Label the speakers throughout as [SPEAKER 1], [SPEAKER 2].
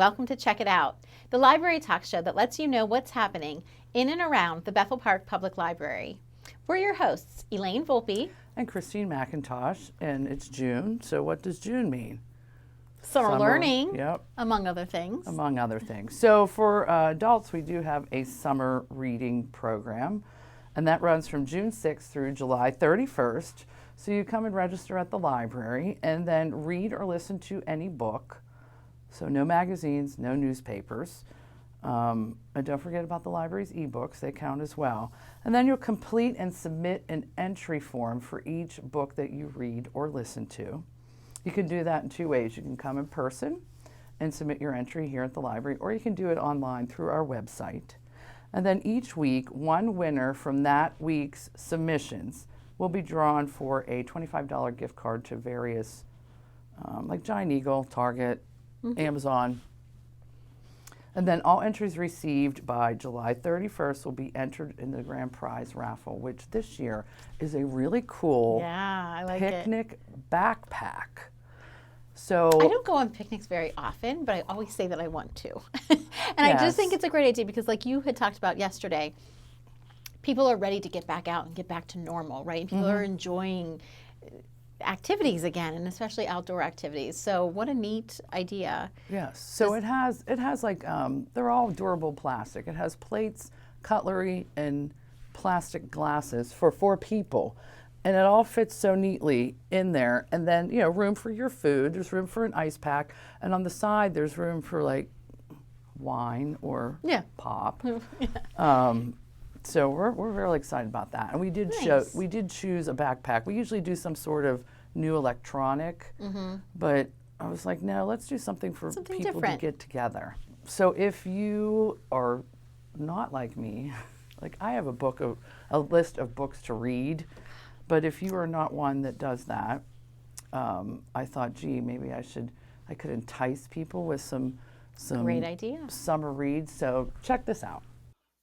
[SPEAKER 1] welcome to Check It Out, the library talk show that lets you know what's happening in and around the Bethel Park Public Library. We're your hosts, Elaine Volpe
[SPEAKER 2] and Christine McIntosh, and it's June. So what does June mean?
[SPEAKER 1] Summer learning,
[SPEAKER 2] yep,
[SPEAKER 1] among other things.
[SPEAKER 2] Among other things. So for adults, we do have a summer reading program, and that runs from June 6th through July 31st. So you come and register at the library and then read or listen to any book. So no magazines, no newspapers. And don't forget about the library's ebooks, they count as well. And then you'll complete and submit an entry form for each book that you read or listen to. You can do that in two ways. You can come in person and submit your entry here at the library, or you can do it online through our website. And then each week, one winner from that week's submissions will be drawn for a $25 gift card to various, like Giant Eagle, Target, Amazon. And then all entries received by July 31st will be entered in the grand prize raffle, which this year is a really cool picnic backpack. So
[SPEAKER 1] I don't go on picnics very often, but I always say that I want to. I just think it's a great idea because, like you had talked about yesterday, people are ready to get back out and get back to normal, right? People are enjoying activities again, and especially outdoor activities. So what a neat idea.
[SPEAKER 2] Yes. So it has like they're all durable plastic. It has plates, cutlery, and plastic glasses for 4 people. And it all fits so neatly in there. And then, you know, room for your food. There's room for an ice pack. And on the side, there's room for like wine or pop. So we're really excited about that. And we did choose a backpack. We usually do some sort of new electronic, but I was like, no, let's do something for people different to get together. So if you are not like me, like I have a list of books to read, but if you are not one that does that, I thought, gee, maybe I could entice people with some
[SPEAKER 1] great idea
[SPEAKER 2] summer reads. So check this out.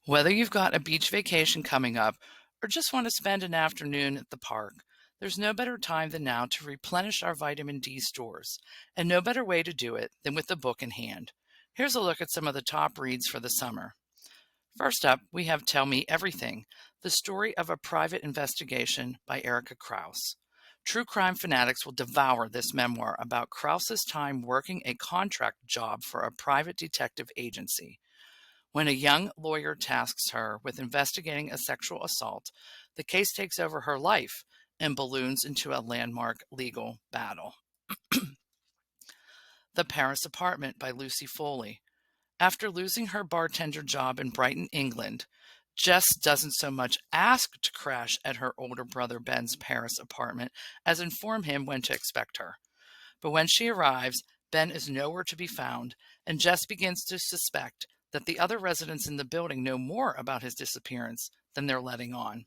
[SPEAKER 3] Whether you've got a beach vacation coming up or just want to spend an afternoon at the park, there's no better time than now to replenish our vitamin D stores, and no better way to do it than with a book in hand. Here's a look at some of the top reads for the summer. First up, we have Tell Me Everything, the story of a private investigation by Erica Krause. True crime fanatics will devour this memoir about Krause's time working a contract job for a private detective agency. When a young lawyer tasks her with investigating a sexual assault, the case takes over her life and balloons into a landmark legal battle. The Paris Apartment by Lucy Foley. After losing her bartender job in Brighton, England, Jess doesn't so much ask to crash at her older brother Ben's Paris apartment as inform him when to expect her. But when she arrives, Ben is nowhere to be found, and Jess begins to suspect that the other residents in the building know more about his disappearance than they're letting on.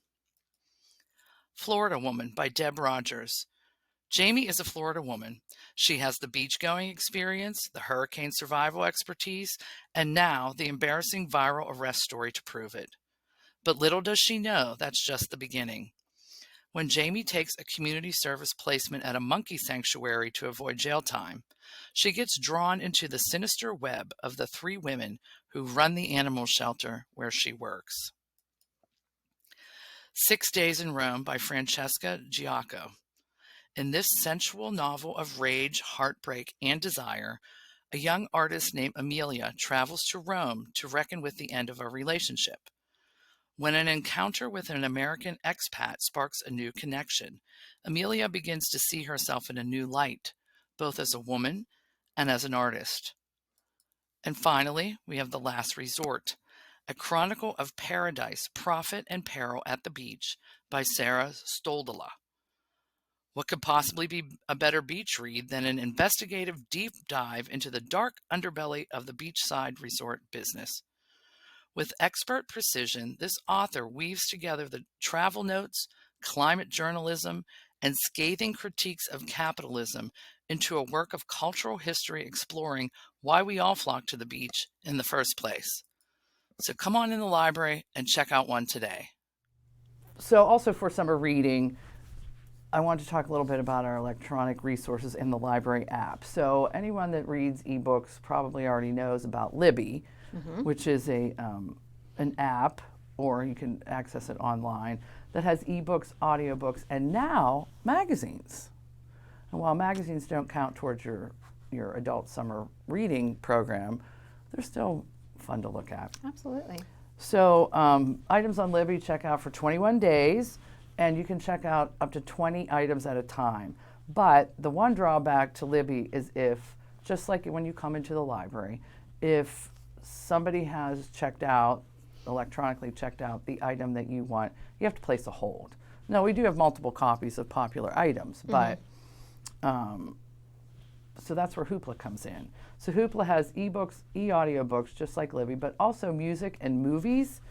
[SPEAKER 3] Florida Woman by Deb Rogers. Jamie is a Florida woman. She has the beach-going experience, the hurricane survival expertise, and now the embarrassing viral arrest story to prove it. But little does she know that's just the beginning. When Jamie takes a community service placement at a monkey sanctuary to avoid jail time, she gets drawn into the sinister web of the 3 women who run the animal shelter where she works. 6 Days in Rome by Francesca Giacco. In this sensual novel of rage, heartbreak, and desire, a young artist named Amelia travels to Rome to reckon with the end of a relationship. When an encounter with an American expat sparks a new connection, Amelia begins to see herself in a new light, both as a woman and as an artist. And finally, we have The Last Resort, a chronicle of paradise, profit, and peril at the beach by Sarah Stoldola. What could possibly be a better beach read than an investigative deep dive into the dark underbelly of the beachside resort business? With expert precision, this author weaves together the travel notes, climate journalism, and scathing critiques of capitalism into a work of cultural history exploring why we all flock to the beach in the first place. So come on in the library and check out one today.
[SPEAKER 2] So also for summer reading, I want to talk a little bit about our electronic resources in the library app. So anyone that reads ebooks probably already knows about Libby, which is an app, or you can access it online, that has ebooks, audiobooks, and now magazines. And while magazines don't count towards your adult summer reading program, they're still fun to look at.
[SPEAKER 1] Absolutely.
[SPEAKER 2] So items on Libby check out for 21 days, and you can check out up to 20 items at a time. But the one drawback to Libby is if, just like when you come into the library, if somebody has electronically checked out the item that you want, you have to place a hold. Now, we do have multiple copies of popular items, but so that's where Hoopla comes in. So Hoopla has ebooks, e-audiobooks, just like Libby, but also music and movies,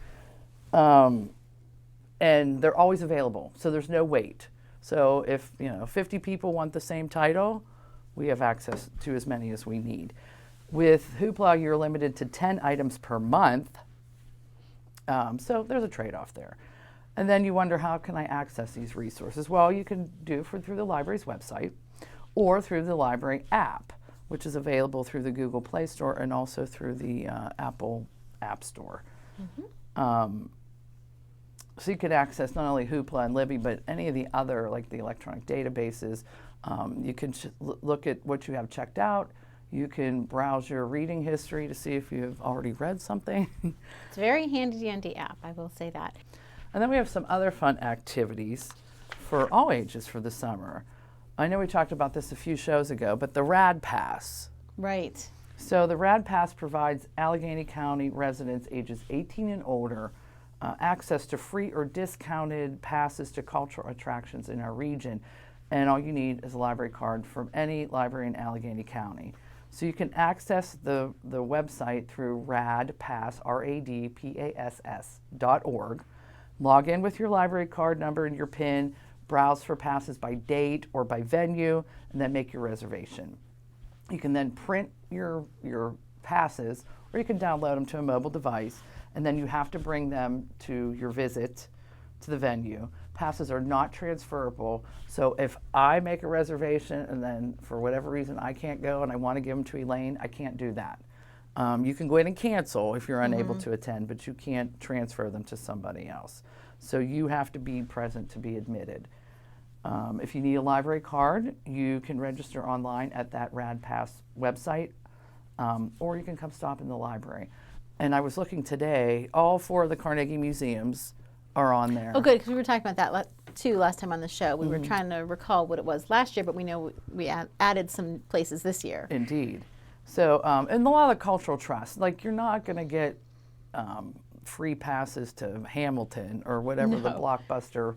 [SPEAKER 2] and they're always available, so there's no wait. So if 50 people want the same title, we have access to as many as we need. With Hoopla, you're limited to 10 items per month, so there's a trade-off there. And then you wonder, how can I access these resources? Well, you can do through the library's website or through the library app, which is available through the Google Play Store and also through the Apple App Store. So you could access not only Hoopla and Libby, but any of the other, like the electronic databases. You can look at what you have checked out. You can browse your reading history to see if you've already read something.
[SPEAKER 1] It's a very handy-dandy app, I will say that.
[SPEAKER 2] And then we have some other fun activities for all ages for the summer. I know we talked about this a few shows ago, but the RAD Pass.
[SPEAKER 1] Right.
[SPEAKER 2] So the RAD Pass provides Allegheny County residents ages 18 and older access to free or discounted passes to cultural attractions in our region. And all you need is a library card from any library in Allegheny County. So you can access the website through RADPass, RADPASS.org. Log in with your library card number and your PIN, browse for passes by date or by venue, and then make your reservation. You can then print your passes, or you can download them to a mobile device, and then you have to bring them to your visit to the venue. Passes are not transferable, so if I make a reservation and then for whatever reason I can't go and I want to give them to Elaine, I can't do that. You can go in and cancel if you're unable to attend, but you can't transfer them to somebody else. So you have to be present to be admitted. If you need a library card, you can register online at that RADPass website, or you can come stop in the library. And I was looking today, all 4 of the Carnegie museums are on there.
[SPEAKER 1] Oh, good, because we were talking about that too last time on the show. We were trying to recall what it was last year, but we know we added some places this year.
[SPEAKER 2] Indeed. So, and a lot of the cultural trusts, like you're not going to get free passes to Hamilton or whatever the blockbuster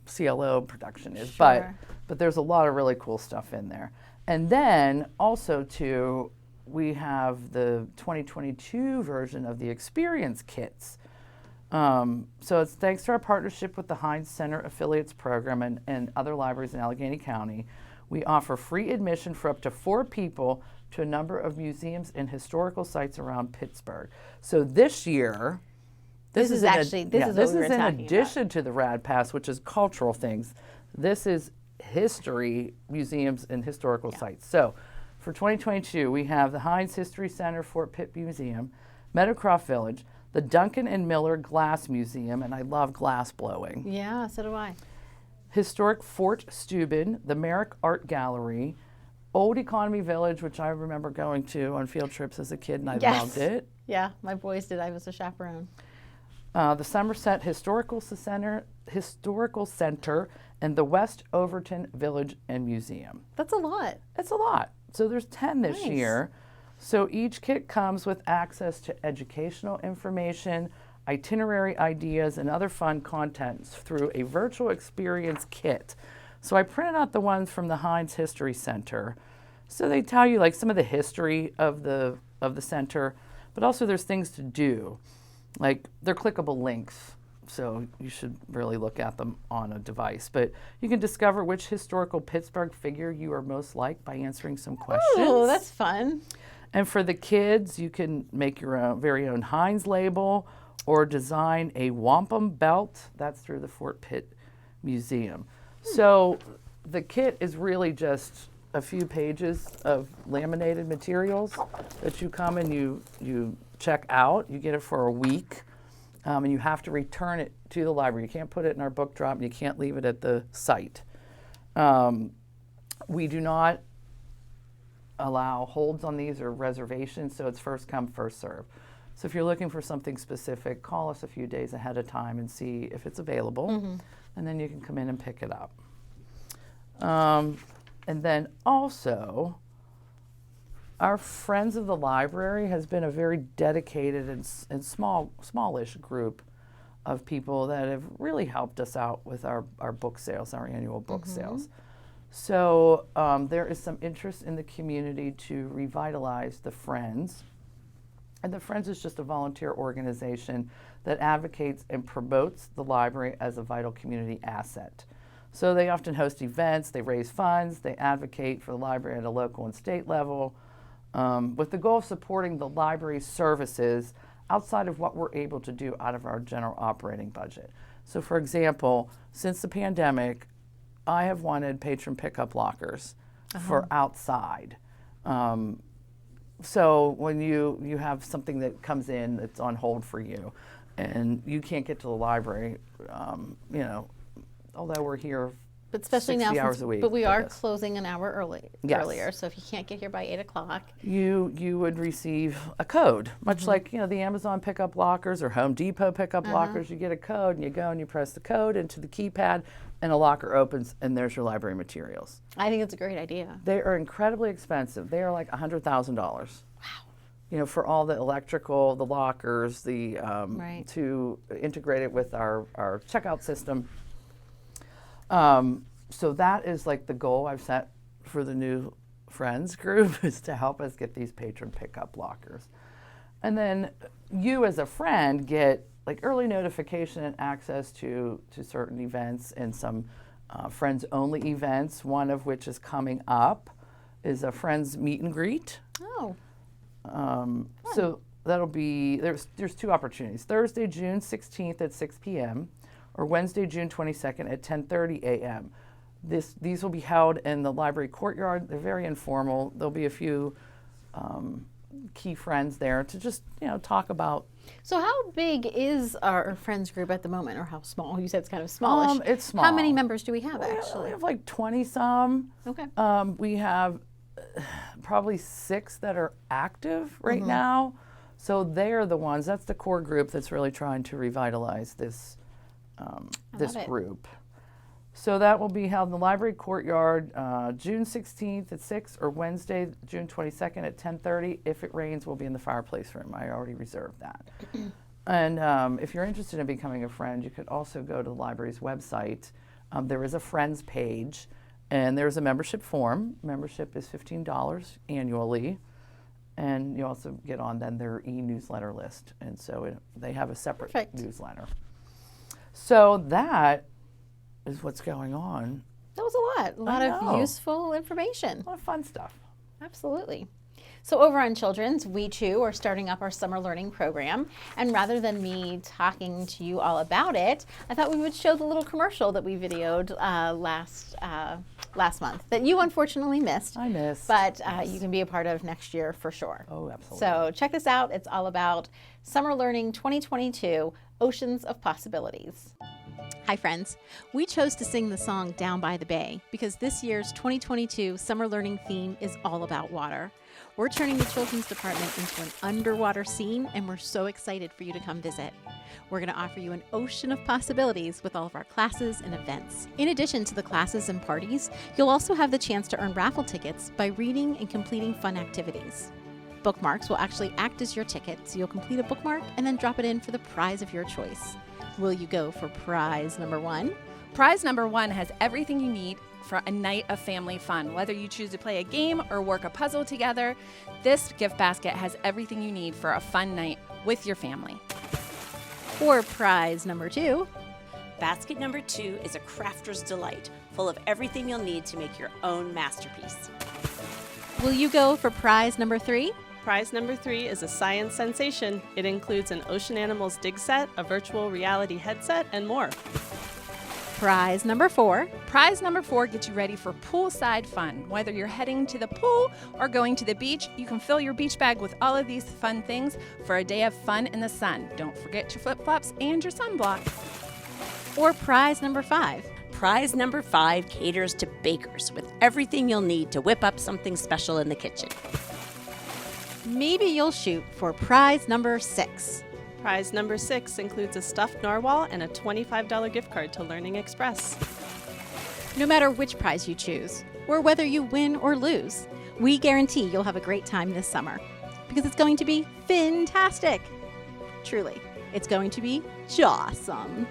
[SPEAKER 2] CLO production is,
[SPEAKER 1] Sure.
[SPEAKER 2] but there's a lot of really cool stuff in there. And then also too, we have the 2022 version of the experience kits. So it's thanks to our partnership with the Heinz Center Affiliates Program and other libraries in Allegheny County. We offer free admission for up to 4 people to a number of museums and historical sites around Pittsburgh. So this year, this is in addition to the RAD Pass, which is cultural things. This is history, museums, and historical sites. So for 2022, we have the Heinz History Center, Fort Pitt Museum, Meadowcroft Village, the Duncan and Miller Glass Museum, and I love glass blowing.
[SPEAKER 1] Yeah, so do I.
[SPEAKER 2] Historic Fort Steuben, the Merrick Art Gallery, Old Economy Village, which I remember going to on field trips as a kid, and I loved it.
[SPEAKER 1] Yeah, my boys did. I was a chaperone.
[SPEAKER 2] The Somerset Historical Center, and the West Overton Village and Museum.
[SPEAKER 1] That's a lot.
[SPEAKER 2] It's a lot. So there's 10 this year. So each kit comes with access to educational information, itinerary ideas, and other fun content through a virtual experience kit. So I printed out the ones from the Heinz History Center. So they tell you like some of the history of the center, but also there's things to do. Like they're clickable links, so you should really look at them on a device. But you can discover which historical Pittsburgh figure you are most like by answering some questions.
[SPEAKER 1] Oh, that's fun.
[SPEAKER 2] And for the kids, you can make your very own Heinz label or design a wampum belt. That's through the Fort Pitt Museum. So the kit is really just a few pages of laminated materials that you come and you check out. You get it for a week, and you have to return it to the library. You can't put it in our book drop, and you can't leave it at the site. We do not allow holds on these or reservations, so it's first come, first serve. So if you're looking for something specific, call us a few days ahead of time and see if it's available, and then you can come in and pick it up. And then also, our Friends of the Library has been a very dedicated and smallish group of people that have really helped us out with our book sales, our annual book sales. So there is some interest in the community to revitalize the Friends. And the Friends is just a volunteer organization that advocates and promotes the library as a vital community asset. So they often host events, they raise funds, they advocate for the library at a local and state level, with the goal of supporting the library's services outside of what we're able to do out of our general operating budget. So for example, since the pandemic, I have wanted patron pickup lockers for outside. So when you have something that comes in that's on hold for you and you can't get to the library, although we're here
[SPEAKER 1] But especially
[SPEAKER 2] 60
[SPEAKER 1] now,
[SPEAKER 2] hours a week
[SPEAKER 1] but we
[SPEAKER 2] for
[SPEAKER 1] are
[SPEAKER 2] this.
[SPEAKER 1] closing an hour
[SPEAKER 2] Yes.
[SPEAKER 1] earlier. So if you can't get here by 8 o'clock,
[SPEAKER 2] You would receive a code, much like the Amazon pickup lockers or Home Depot pickup lockers. You get a code and you go and you press the code into the keypad and a locker opens and there's your library materials.
[SPEAKER 1] I think it's a great idea.
[SPEAKER 2] They are incredibly expensive. They are like $100,000. Wow. For all the electrical, the lockers, the
[SPEAKER 1] Right.
[SPEAKER 2] to integrate it with our checkout system. So that is like the goal I've set for the new Friends group is to help us get these patron pickup lockers. And then you as a friend get like early notification and access to certain events and some Friends only events, one of which is coming up is a Friends meet and greet.
[SPEAKER 1] Oh,
[SPEAKER 2] So that'll be, there's two opportunities. Thursday, June 16th at 6 p.m. or Wednesday, June 22nd at 10:30 a.m. These will be held in the library courtyard. They're very informal. There'll be a few key friends there to just, talk about.
[SPEAKER 1] so how big is our Friends group at the moment, or how small? You said it's kind of smallish.
[SPEAKER 2] It's small.
[SPEAKER 1] How many members do we have
[SPEAKER 2] We
[SPEAKER 1] actually?
[SPEAKER 2] have like 20 some.
[SPEAKER 1] Okay.
[SPEAKER 2] We have probably 6 that are active right now. So they're the ones, that's the core group that's really trying to revitalize this
[SPEAKER 1] love it.
[SPEAKER 2] group. So that will be held in the library courtyard June 16th at 6 or Wednesday, June 22nd at 10:30. If it rains, we'll be in the fireplace room. I already reserved that. And if you're interested in becoming a friend, you could also go to the library's website. There is a Friends page, and there's a membership form. Membership is $15 annually. And you also get on then their e-newsletter list. And so they have a separate
[SPEAKER 1] Perfect.
[SPEAKER 2] newsletter. So that is what's going on.
[SPEAKER 1] That was a lot. A lot
[SPEAKER 2] know.
[SPEAKER 1] of useful information.
[SPEAKER 2] A lot of fun stuff.
[SPEAKER 1] Absolutely. So over on Children's, we too are starting up our summer learning program. And rather than me talking to you all about it, I thought we would show the little commercial that we videoed last month that you unfortunately missed.
[SPEAKER 2] I missed.
[SPEAKER 1] But you can be a part of next year for sure.
[SPEAKER 2] Oh, absolutely.
[SPEAKER 1] So check this out. It's all about Summer Learning 2022, Oceans of Possibilities. Hi friends. We chose to sing the song Down by the Bay because this year's 2022 Summer Learning theme is all about water. We're turning the children's department into an underwater scene, and we're so excited for you to come visit. We're going to offer you an ocean of possibilities with all of our classes and events. In addition to the classes and parties, you'll also have the chance to earn raffle tickets by reading and completing fun activities. Bookmarks will actually act as your ticket, so you'll complete a bookmark and then drop it in for the prize of your choice. Will you go for prize number 1?
[SPEAKER 4] Prize number 1 has everything you need for a night of family fun. Whether you choose to play a game or work a puzzle together, this gift basket has everything you need for a fun night with your family.
[SPEAKER 1] Or prize number 2?
[SPEAKER 5] Basket number 2 is a crafter's delight, full of everything you'll need to make your own masterpiece.
[SPEAKER 1] Will you go for prize number 3?
[SPEAKER 6] Prize number 3 is a science sensation. It includes an Ocean Animals dig set, a virtual reality headset, and more.
[SPEAKER 1] Prize number 4.
[SPEAKER 4] Prize number 4 gets you ready for poolside fun. Whether you're heading to the pool or going to the beach, you can fill your beach bag with all of these fun things for a day of fun in the sun. Don't forget your flip-flops and your sunblock.
[SPEAKER 1] Or prize number 5.
[SPEAKER 5] Prize number 5 caters to bakers with everything you'll need to whip up something special in the kitchen.
[SPEAKER 1] Maybe you'll shoot for prize number 6.
[SPEAKER 6] Prize number 6 includes a stuffed narwhal and a $25 gift card to Learning Express.
[SPEAKER 1] No matter which prize you choose, or whether you win or lose, we guarantee you'll have a great time this summer. Because it's going to be fantastic. Truly, it's going to be jawsome.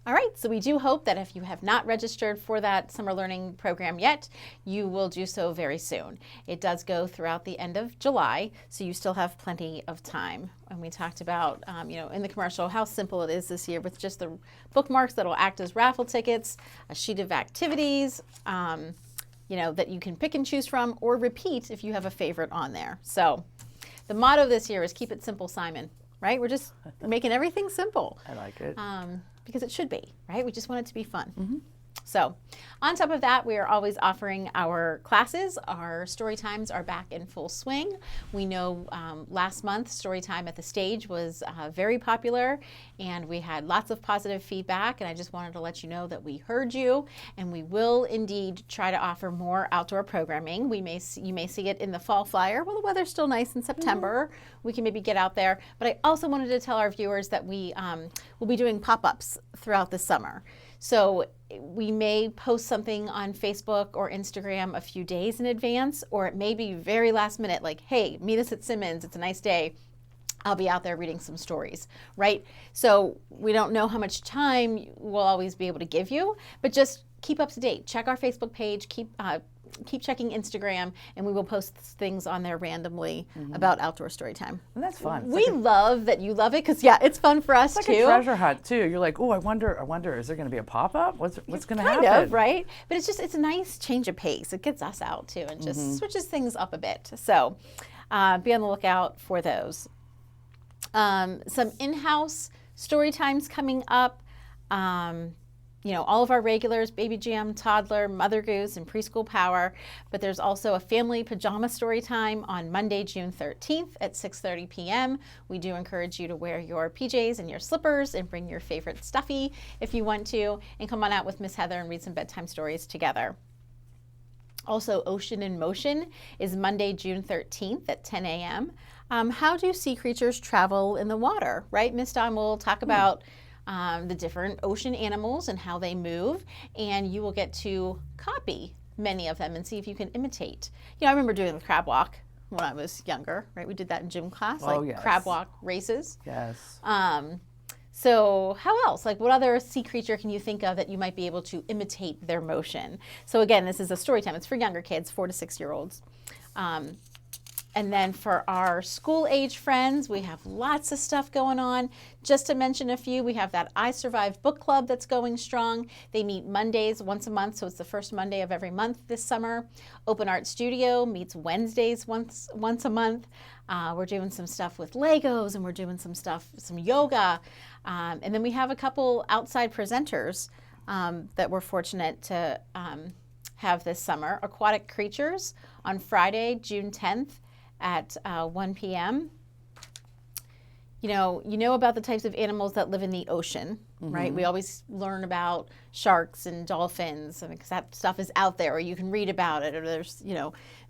[SPEAKER 1] All right, so we do hope that if you have not registered for that summer learning program yet, you will do so very soon. It does go throughout the end of July, so you still have plenty of time. And we talked about, in the commercial, how simple it is this year with just the bookmarks that will act as raffle tickets, a sheet of activities, that you can pick and choose from or repeat if you have a favorite on there. So the motto this year is keep it simple, Simon, right? We're just making everything simple.
[SPEAKER 2] I like it.
[SPEAKER 1] Because it should be, right? We just want it to be fun. Mm-hmm. So on top of that, we are always offering our classes. Our story times are back in full swing. We know last month, story time at the stage was very popular, and we had lots of positive feedback, and I just wanted to let you know that we heard you, and we will indeed try to offer more outdoor programming. You may see it in the fall flyer. Well, the weather's still nice in September. We can maybe get out there. But I also wanted to tell our viewers that we will be doing pop-ups throughout the summer. So we may post something on Facebook or Instagram a few days in advance, or it may be very last minute, like, hey, meet us at Simmons, it's a nice day. I'll be out there reading some stories, right? So we don't know how much time we'll always be able to give you, but just keep up to date. Check our Facebook page, keep checking Instagram, and we will post things on there randomly about outdoor story time.
[SPEAKER 2] And that's fun.
[SPEAKER 1] We love that you love it because, it's fun for us
[SPEAKER 2] it's
[SPEAKER 1] too.
[SPEAKER 2] like a treasure hunt too. You're like, oh, I wonder, is there going to be a pop-up? What's going to happen?
[SPEAKER 1] Kind of, right? But it's a nice change of pace. It gets us out too and just switches things up a bit. So be on the lookout for those. Some in-house story times coming up. All of our regulars, Baby Jam, Toddler, Mother Goose, and Preschool Power. But there's also a family pajama story time on Monday, June 13th at 6:30 p.m. We do encourage you to wear your PJs and your slippers and bring your favorite stuffy if you want to, and come on out with Miss Heather and read some bedtime stories together. Also, Ocean in Motion is Monday, June 13th at 10 a.m. How do sea creatures travel in the water, right? Miss Dawn will talk about the different ocean animals and how they move, and you will get to copy many of them and see if you can imitate. I remember doing the crab walk when I was younger, right? We did that in gym class, crab walk races.
[SPEAKER 2] Yes.
[SPEAKER 1] So how else? Like, what other sea creature can you think of that you might be able to imitate their motion? So again, this is a story time. It's for younger kids, 4 to 6 year olds. And then for our school age friends, we have lots of stuff going on. Just to mention a few, we have that I Survived book club that's going strong. They meet Mondays once a month, so it's the first Monday of every month this summer. Open Art Studio meets Wednesdays once a month. We're doing some stuff with Legos, and we're doing some yoga. And then we have a couple outside presenters that we're fortunate to have this summer. Aquatic Creatures on Friday, June 10th. At 1 p.m. You know about the types of animals that live in the ocean, right? We always learn about sharks and dolphins, because that stuff is out there, or you can read about it, or there's,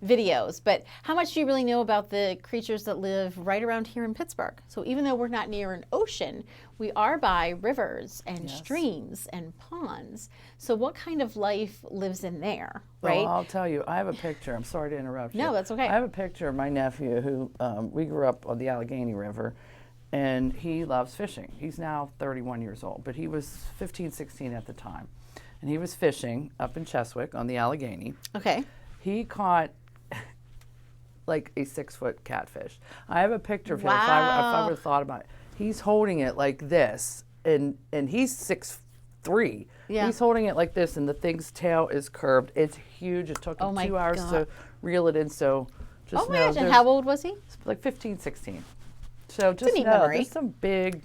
[SPEAKER 1] videos. But how much do you really know about the creatures that live right around here in Pittsburgh? So even though we're not near an ocean, we are by rivers and streams and ponds. So what kind of life lives in there, right?
[SPEAKER 2] Well, I'll tell you, I have a picture. I'm sorry to interrupt you.
[SPEAKER 1] No, that's okay.
[SPEAKER 2] I have a picture of my nephew who, we grew up on the Allegheny River, and he loves fishing. He's now 31 years old, but he was 15, 16 at the time. And he was fishing up in Cheswick on the Allegheny.
[SPEAKER 1] Okay.
[SPEAKER 2] He caught like a 6-foot catfish. I have a picture of him. If I would have thought about it. He's holding it like this, and he's 6'3".
[SPEAKER 1] Yeah.
[SPEAKER 2] He's holding it like this, and the thing's tail is curved. It's huge. It took him
[SPEAKER 1] my
[SPEAKER 2] 2 hours
[SPEAKER 1] God.
[SPEAKER 2] to reel it in. So just
[SPEAKER 1] Oh my
[SPEAKER 2] know
[SPEAKER 1] gosh, and
[SPEAKER 2] there's
[SPEAKER 1] how old was he?
[SPEAKER 2] like 15, 16. So just
[SPEAKER 1] neat
[SPEAKER 2] know
[SPEAKER 1] memory.
[SPEAKER 2] there's some big.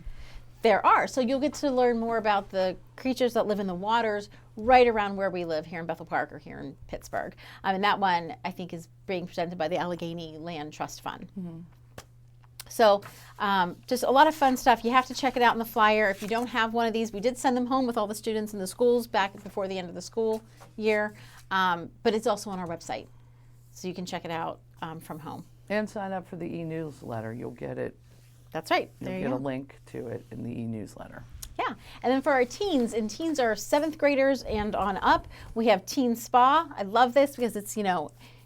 [SPEAKER 1] There are. So you'll get to learn more about the creatures that live in the waters right around where we live here in Bethel Park or here in Pittsburgh. And that one, I think, is being presented by the Allegheny Land Trust Fund. So just a lot of fun stuff. You have to check it out in the flyer. If you don't have one of these, we did send them home with all the students in the schools back before the end of the school year. But it's also on our website. So you can check it out from home.
[SPEAKER 2] And sign up for the e-newsletter. You'll get it.
[SPEAKER 1] That's right.
[SPEAKER 2] You'll
[SPEAKER 1] There you
[SPEAKER 2] get
[SPEAKER 1] go.
[SPEAKER 2] a link to it in the e-newsletter.
[SPEAKER 1] Yeah, and then for our teens, and teens are 7th graders and on up, we have Teen Spa. I love this because it's,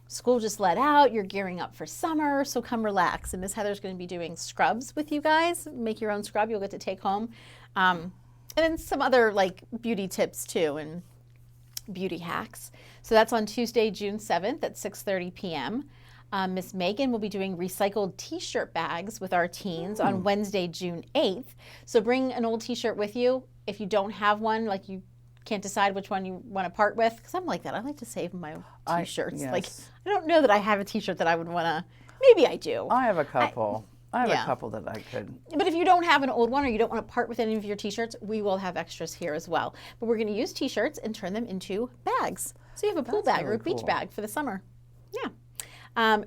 [SPEAKER 1] school just let out, you're gearing up for summer, so come relax. And Miss Heather's going to be doing scrubs with you guys. Make your own scrub, you'll get to take home. And then some other like beauty tips too and beauty hacks. So that's on Tuesday, June 7th at 6:30 p.m. Miss Megan will be doing recycled t-shirt bags with our teens on Wednesday, June 8th. So bring an old t-shirt with you. If you don't have one, like you can't decide which one you want to part with, because I'm like that. I like to save my t-shirts.
[SPEAKER 2] Yes.
[SPEAKER 1] Like I don't know that I have a t-shirt that I would want to, maybe I do.
[SPEAKER 2] I have a couple. I have
[SPEAKER 1] yeah.
[SPEAKER 2] a couple that I could.
[SPEAKER 1] But if you don't have an old one or you don't want to part with any of your t-shirts, we will have extras here as well. But we're going to use t-shirts and turn them into bags. So you have a pool
[SPEAKER 2] That's
[SPEAKER 1] bag or a
[SPEAKER 2] really
[SPEAKER 1] beach
[SPEAKER 2] cool.
[SPEAKER 1] bag for the summer. Yeah.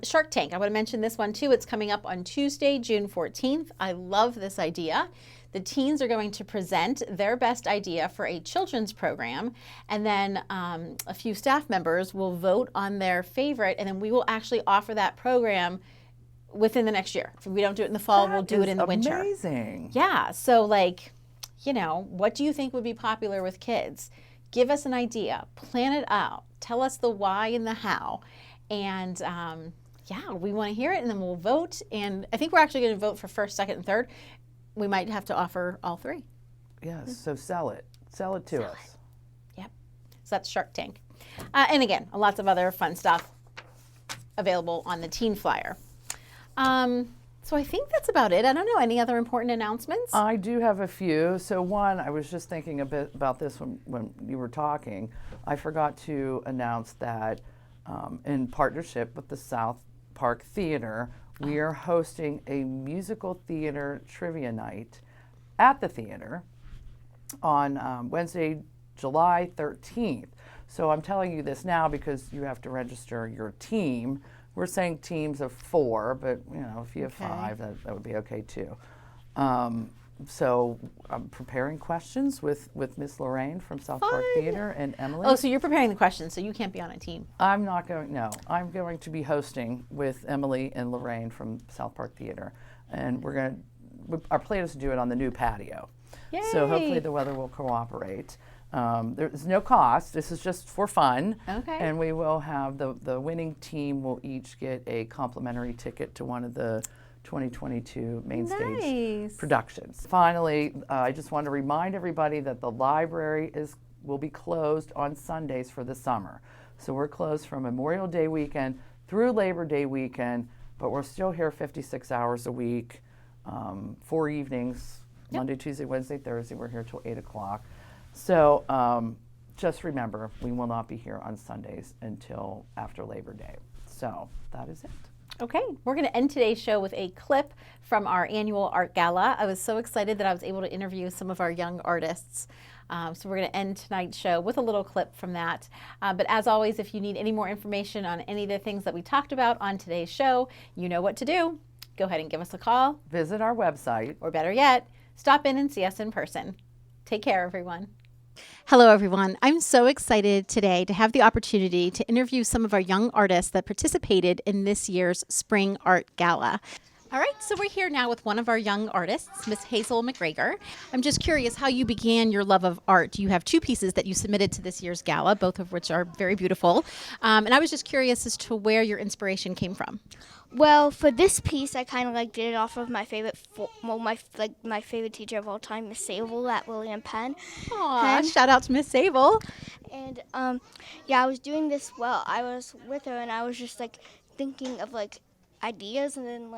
[SPEAKER 1] Shark Tank. I want to mention this one too. It's coming up on Tuesday, June 14th. I love this idea. The teens are going to present their best idea for a children's program, and then a few staff members will vote on their favorite, and then we will actually offer that program within the next year. If we don't do it in the fall, we'll do it in the winter.
[SPEAKER 2] Amazing.
[SPEAKER 1] Yeah, so what do you think would be popular with kids? Give us an idea, plan it out, tell us the why and the how. And we want to hear it, and then we'll vote. And I think we're actually going to vote for first, second, and third. We might have to offer all three.
[SPEAKER 2] Yes. So sell it. Sell it to us.
[SPEAKER 1] Yep. So that's Shark Tank. And again, lots of other fun stuff available on the Teen Flyer. So I think that's about it. I don't know, any other important announcements?
[SPEAKER 2] I do have a few. So one, I was just thinking a bit about this when you were talking. I forgot to announce that in partnership with the South Park Theater, we are hosting a musical theater trivia night at the theater on Wednesday, July 13th. So I'm telling you this now because you have to register your team. We're saying teams of 4, but if you have 5, that would be okay too. So I'm preparing questions with Miss Lorraine from South Park Theater and Emily.
[SPEAKER 1] Oh, so you're preparing the questions, so you can't be on a team.
[SPEAKER 2] I'm not going, no. I'm going to be hosting with Emily and Lorraine from South Park Theater. And our plan is to do it on the new patio.
[SPEAKER 1] Yay.
[SPEAKER 2] So hopefully the weather will cooperate. There's no cost. This is just for fun.
[SPEAKER 1] Okay.
[SPEAKER 2] And we will have the winning team will each get a complimentary ticket to one of the 2022 main stage productions. Finally, I just want to remind everybody that the library will be closed on Sundays for the summer. So we're closed from Memorial Day weekend through Labor Day weekend, but we're still here 56 hours a week, 4 evenings, Monday, Tuesday, Wednesday, Thursday. We're here till 8 o'clock. So just remember, we will not be here on Sundays until after Labor Day. So that is it.
[SPEAKER 1] Okay, we're going to end today's show with a clip from our annual art gala. I was so excited that I was able to interview some of our young artists. So we're going to end tonight's show with a little clip from that. But as always, if you need any more information on any of the things that we talked about on today's show, you know what to do. Go ahead and give us a call.
[SPEAKER 2] Visit our website.
[SPEAKER 1] Or better yet, stop in and see us in person. Take care, everyone. Hello, everyone. I'm so excited today to have the opportunity to interview some of our young artists that participated in this year's Spring Art Gala. All right, so we're here now with one of our young artists, Miss Hazel McGregor. I'm just curious how you began your love of art. You have 2 pieces that you submitted to this year's gala, both of which are very beautiful. And I was just curious as to where your inspiration came from.
[SPEAKER 7] Well, for this piece, I kind of did it off of my favorite, my favorite teacher of all time, Miss Sable at William Penn.
[SPEAKER 1] Aw, shout out to Miss Sable.
[SPEAKER 7] And I was doing this I was with her, and I was just thinking of ideas, and then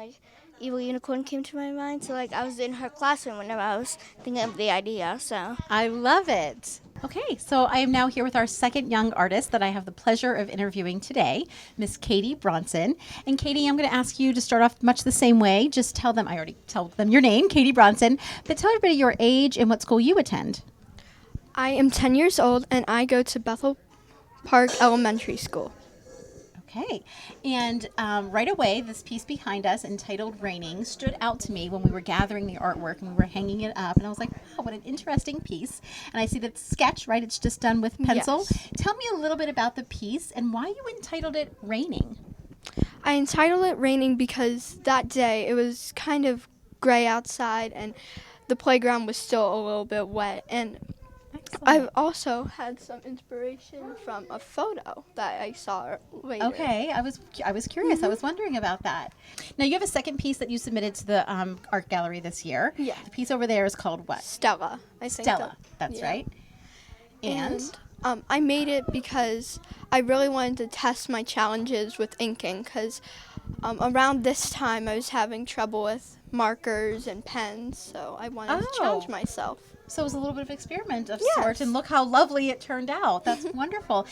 [SPEAKER 7] Evil Unicorn came to my mind. So like I was in her classroom whenever I was thinking of the idea. So
[SPEAKER 1] I love it. Okay, so I am now here with our second young artist that I have the pleasure of interviewing today, Miss Katie Bronson. And Katie, I'm going to ask you to start off much the same way. Just tell them, I already tell them your name, Katie Bronson, but tell everybody your age and what school you attend.
[SPEAKER 8] I am 10 years old and I go to Bethel Park Elementary School.
[SPEAKER 1] Okay, and right away, this piece behind us entitled Raining stood out to me when we were gathering the artwork and we were hanging it up, and I was like, wow, what an interesting piece. And I see that sketch, right? It's just done with pencil.
[SPEAKER 8] Yes.
[SPEAKER 1] Tell me a little bit about the piece and why you entitled it Raining.
[SPEAKER 8] I entitled it Raining because that day it was kind of gray outside and the playground was still a little bit wet. And I've also had some inspiration from a photo that I saw later.
[SPEAKER 1] Okay, I was curious. I was wondering about that. Now, you have a second piece that you submitted to the art gallery this year.
[SPEAKER 8] Yeah.
[SPEAKER 1] The piece over there is called what?
[SPEAKER 8] Stella, I think.
[SPEAKER 1] Stella, that's
[SPEAKER 8] yeah.
[SPEAKER 1] right. And
[SPEAKER 8] I made it because I really wanted to test my challenges with inking because around this time I was having trouble with markers and pens, so I wanted to challenge myself.
[SPEAKER 1] So it was a little bit of experiment of
[SPEAKER 8] Yes.
[SPEAKER 1] sorts, and look how lovely it turned out. That's wonderful.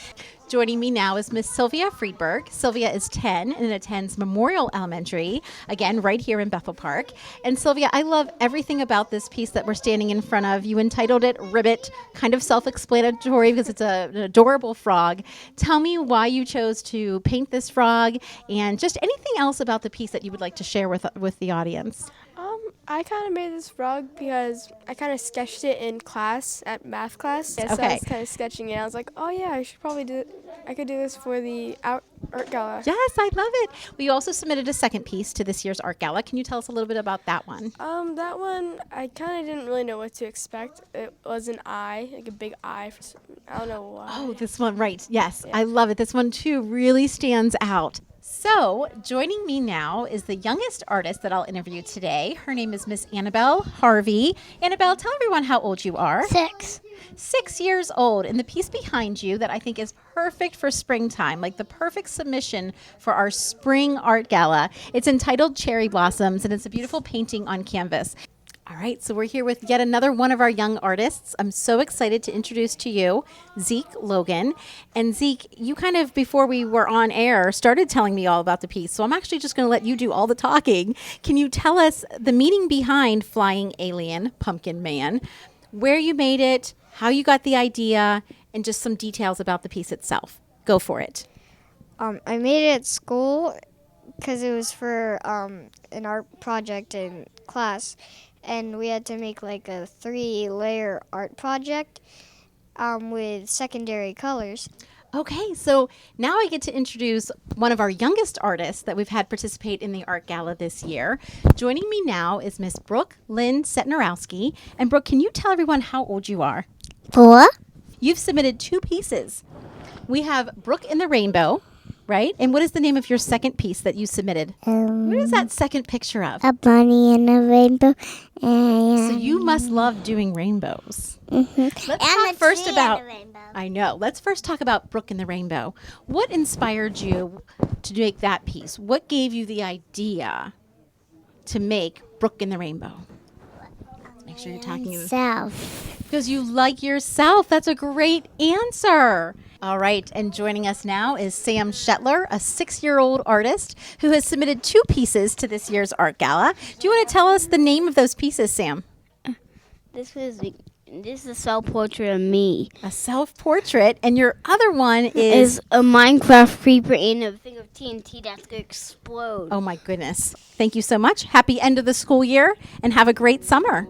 [SPEAKER 1] Joining me now is Miss Sylvia Friedberg. Sylvia is 10 and attends Memorial Elementary, again, right here in Bethel Park. And Sylvia, I love everything about this piece that we're standing in front of. You entitled it Ribbit, kind of self-explanatory because it's an adorable frog. Tell me why you chose to paint this frog and just anything else about the piece that you would like to share with the audience.
[SPEAKER 9] I kind of made this frog because I kind of sketched it in class, at math class. Yeah, so
[SPEAKER 1] Okay.
[SPEAKER 9] I was kind of sketching it. I was like, oh yeah, I could do this for the art gala.
[SPEAKER 1] Yes, I love it. We also submitted a second piece to this year's art gala. Can you tell us a little bit about that one?
[SPEAKER 9] That one, I kind of didn't really know what to expect. It was an eye, like a big eye. I don't know why.
[SPEAKER 1] Oh, this one, right. Yes, I love it. This one, too, really stands out. So, joining me now is the youngest artist that I'll interview today. Her name is Miss Annabelle Harvey. Annabelle, tell everyone how old you are.
[SPEAKER 7] 6.
[SPEAKER 1] 6 years old. And the piece behind you that I think is perfect for springtime, like the perfect submission for our spring art gala. It's entitled Cherry Blossoms, and it's a beautiful painting on canvas. All right, so we're here with yet another one of our young artists. I'm so excited to introduce to you Zeke Logan. And Zeke, you kind of, before we were on air, started telling me all about the piece. So I'm actually just going to let you do all the talking. Can you tell us the meaning behind Flying Alien Pumpkin Man, where you made it, how you got the idea, and just some details about the piece itself? Go for it.
[SPEAKER 10] I made it at school because it was for an art project in class. And we had to make like a 3-layer art project with secondary colors.
[SPEAKER 1] Okay, so now I get to introduce one of our youngest artists that we've had participate in the art gala this year. Joining me now is Miss Brooke Lynn Setnorowski. And Brooke, can you tell everyone how old you are?
[SPEAKER 10] 4.
[SPEAKER 1] You've submitted 2 pieces. We have Brooke in the Rainbow, right? And what is the name of your second piece that you submitted? What is that second picture of?
[SPEAKER 10] A bunny and a rainbow.
[SPEAKER 1] So you must love doing rainbows. Let's talk first about. I know. Let's first talk about Brooke in the Rainbow. What inspired you to make that piece? What gave you the idea to make Brooke in the Rainbow? Make sure you're talking.
[SPEAKER 10] Self.
[SPEAKER 1] Because you like yourself. That's a great answer. All right, and joining us now is Sam Shetler, a 6-year-old artist who has submitted 2 pieces to this year's art gala. Do you want to tell us the name of those pieces, Sam?
[SPEAKER 10] This is a self-portrait of me.
[SPEAKER 1] A self-portrait, and your other one is
[SPEAKER 10] a Minecraft creeper in a thing of TNT that's going to explode.
[SPEAKER 1] Oh my goodness. Thank you so much. Happy end of the school year, and have a great summer.